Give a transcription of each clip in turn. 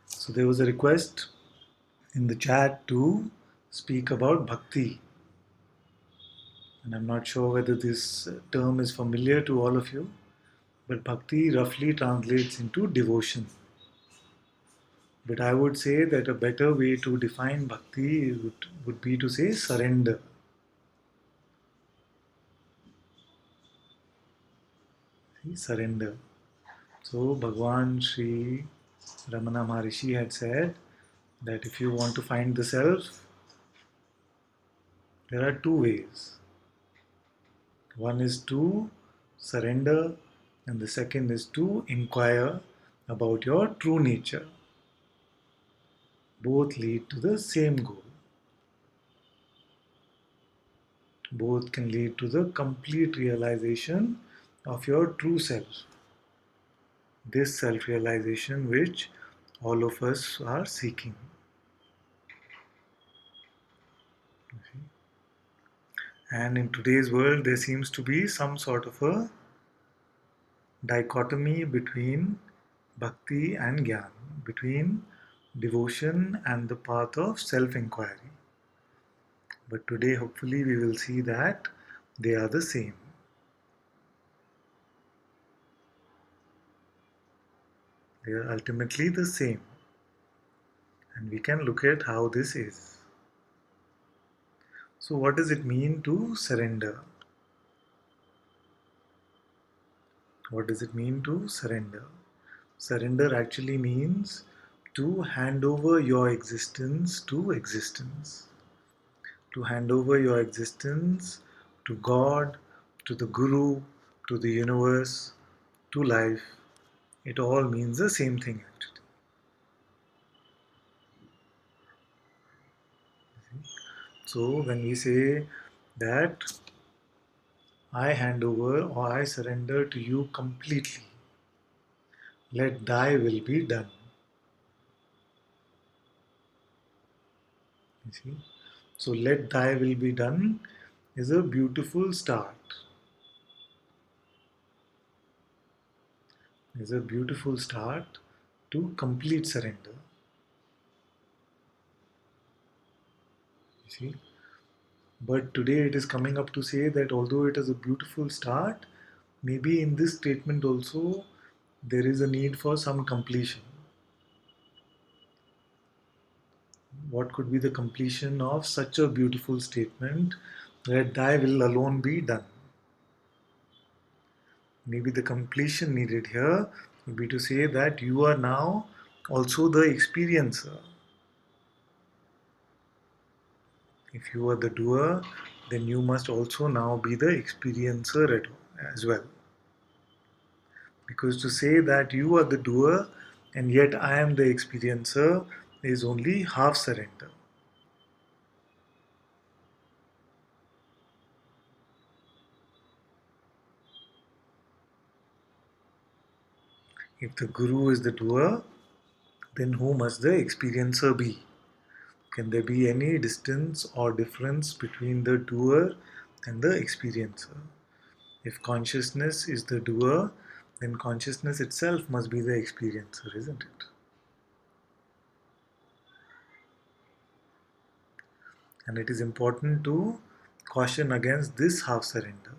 So there was a request in the chat to speak about bhakti. And I'm not sure whether this term is familiar to all of you, but bhakti roughly translates into devotion. But I would say that a better way to define bhakti would be to say surrender. See, surrender. So Bhagwan Sri Ramana Maharishi had said that if you want to find the self, there are two ways. One is to surrender, and the second is to inquire about your true nature. Both lead to the same goal. Both can lead to the complete realization of your true self. This self realization which all of us are seeking. And in today's world, there seems to be some sort of a dichotomy between bhakti and gyan, between devotion and the path of self inquiry. But today, hopefully, we will see that they are the same. They are ultimately the same. And we can look at how this is. So, what does it mean to surrender? What does it mean to surrender? Surrender actually means to hand over your existence to existence. To hand over your existence to God, to the Guru, to the universe, to life. It all means the same thing actually. So when we say that I hand over or I surrender to you completely, let thy will be done. You see? So let thy will be done is a beautiful start. Is a beautiful start to complete surrender. You see? But today it is coming up to say that although it is a beautiful start, maybe in this statement also there is a need for some completion. What could be the completion of such a beautiful statement? Let thy will alone be done. Maybe the completion needed here would be to say that you are now also the experiencer. If you are the doer, then you must also now be the experiencer as well. Because to say that you are the doer and yet I am the experiencer is only half surrender. If the Guru is the doer, then who must the experiencer be? Can there be any distance or difference between the doer and the experiencer? If consciousness is the doer, then consciousness itself must be the experiencer, isn't it? And it is important to caution against this half surrender.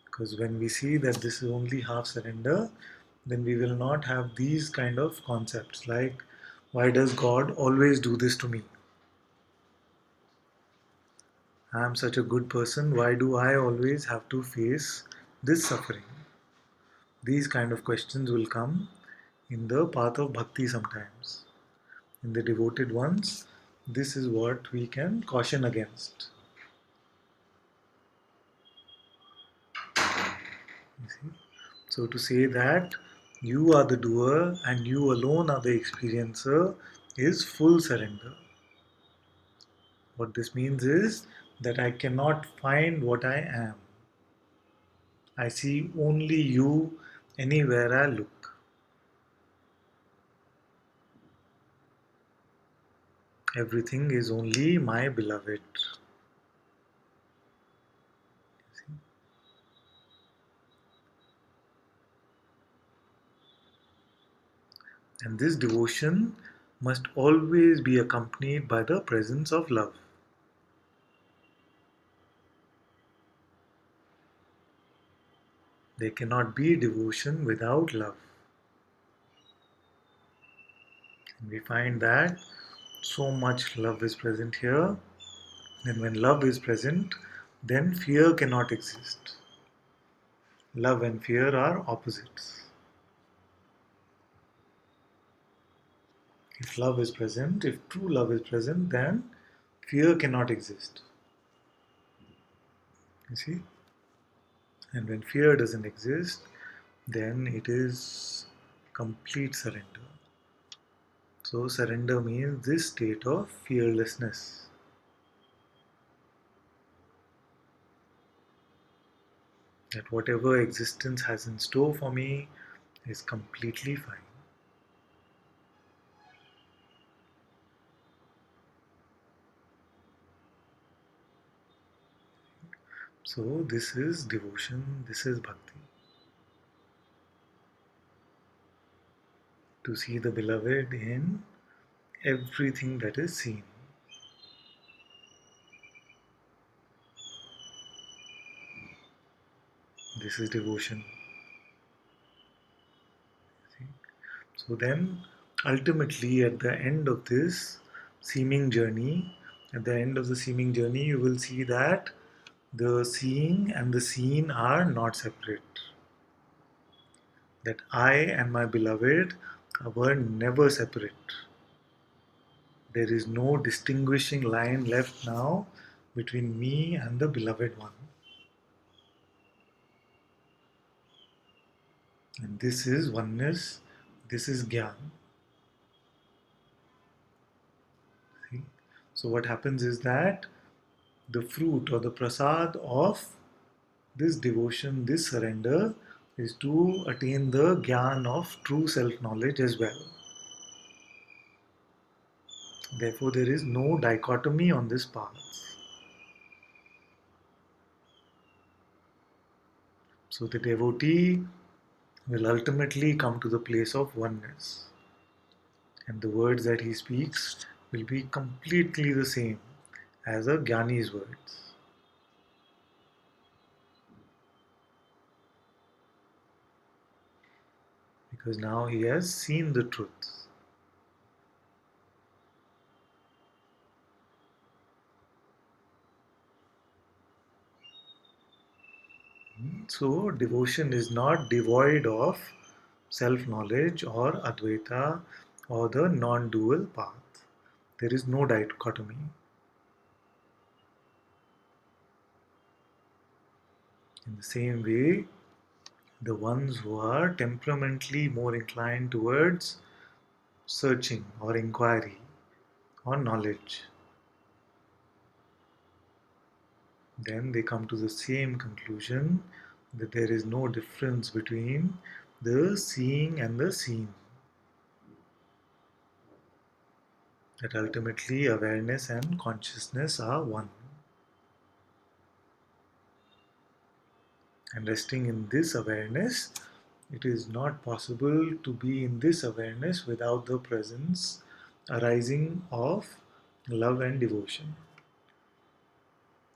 Because when we see that this is only half surrender, then we will not have these kind of concepts like, why does God always do this to me? I am such a good person, why do I always have to face this suffering? These kind of questions will come in the path of bhakti sometimes. In the devoted ones, this is what we can caution against. You see? So to say that you are the doer and you alone are the experiencer is full surrender. What this means is that I cannot find what I am. I see only you anywhere I look. Everything is only my beloved. And this devotion must always be accompanied by the presence of love. There cannot be devotion without love. And we find that so much love is present here. And when love is present, then fear cannot exist. Love and fear are opposites. If love is present, if true love is present, then fear cannot exist. You see? And when fear doesn't exist, then it is complete surrender. So, surrender means this state of fearlessness. That whatever existence has in store for me is completely fine. So, this is devotion, this is bhakti. To see the beloved in everything that is seen. This is devotion. See? So then, ultimately, at the end of this seeming journey, at the end of the seeming journey, you will see that the seeing and the seen are not separate. That I and my beloved were never separate. There is no distinguishing line left now between me and the beloved one. And this is oneness, this is Gyan. See? So, what happens is that the fruit or the prasad of this devotion, this surrender, is to attain the Gyan of true self knowledge as well. Therefore, there is no dichotomy on this path. So, the devotee will ultimately come to the place of oneness, and the words that he speaks will be completely the same as a Jnani's words. Because now he has seen the truth. So, devotion is not devoid of self knowledge or Advaita or the non dual path. There is no dichotomy. In the same way, the ones who are temperamentally more inclined towards searching or inquiry or knowledge, then they come to the same conclusion that there is no difference between the seeing and the seen. That ultimately awareness and consciousness are one. And resting in this awareness, it is not possible to be in this awareness without the presence arising of love and devotion.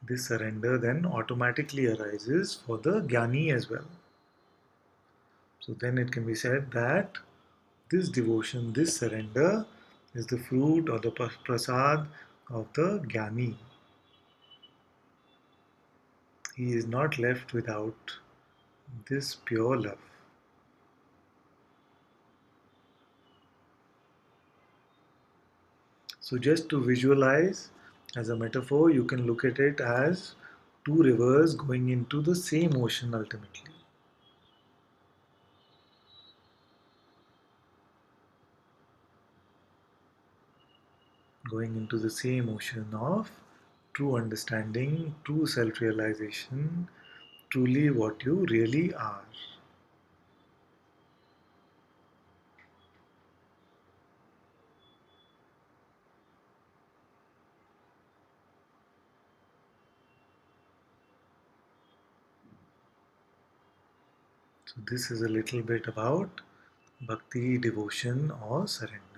This surrender then automatically arises for the Jnani as well. So then it can be said that this devotion, this surrender, is the fruit or the prasad of the Jnani. He is not left without this pure love. So, just to visualize as a metaphor, you can look at it as two rivers going into the same ocean ultimately. Going into the same ocean of true understanding, true self realization, truly what you really are. So, this is a little bit about bhakti, devotion, or surrender.